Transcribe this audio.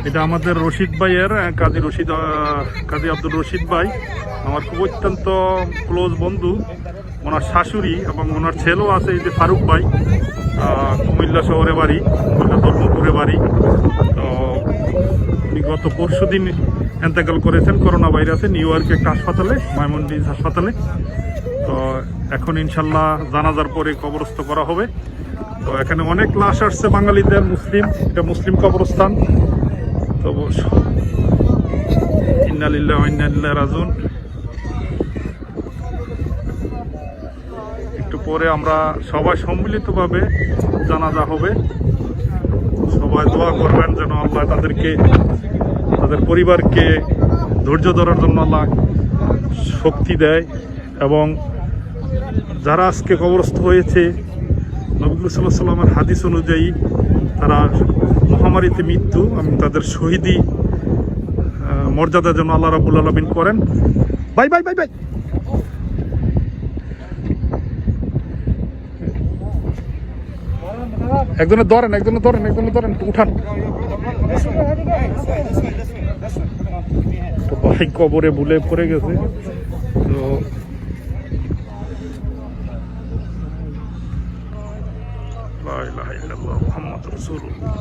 এটা আমাদের রশিদ ভাইয়ের কাজী আব্দুল রশিদ ভাই, আমার খুব অত্যন্ত ক্লোজ বন্ধু। ওনার শাশুড়ি এবং ওনার ছেলেও আছে, এই যে ফারুক ভাই, কুমিল্লা শহরে বাড়ি, কুমিল্লা ধর্মপুরে বাড়ি। তো উনি গত পরশুদিন এন্তেকাল করেছেন করোনা ভাইরাসে নিউ ইয়র্কে একটা হাসপাতালে, মাইমন্ডিজ হাসপাতালে। তো এখন ইনশাল্লাহ জানাজার পরে কবরস্থ করা হবে। তো এখানে অনেক লাশ আসছে বাঙালিদের, মুসলিম, এটা মুসলিম কবরস্থান। তো ইন্না লিল্লাহি ওয়া ইন্না ইলাইহি রাজিউন। একটু পরে আমরা সবাই সম্মিলিতভাবে জানাজা হবে। সবাই দোয়া করবেন যেন আল্লাহ তাদেরকে, তাদের পরিবারকে ধৈর্য ধরার জন্য আল্লাহ শক্তি দেয়। এবং যারা আজকে কবরস্থ হয়েছে, নবী সাল্লাল্লাহু আলাইহি ওয়াসাল্লামের হাদিস অনুযায়ী তারা মহামারীতে মৃত্যু, এবং তাদের শহীদি মর্যাদা যেন আল্লাহ রাব্বুল আলামিন করেন। Bye bye bye bye. একজনের ধরেন, উঠান। তো ভাই কবরে ভুলে পড়ে গেছে। তো লা ইলাহা ইল্লাল্লাহ মুহাম্মাদুর রাসূলুল্লাহ।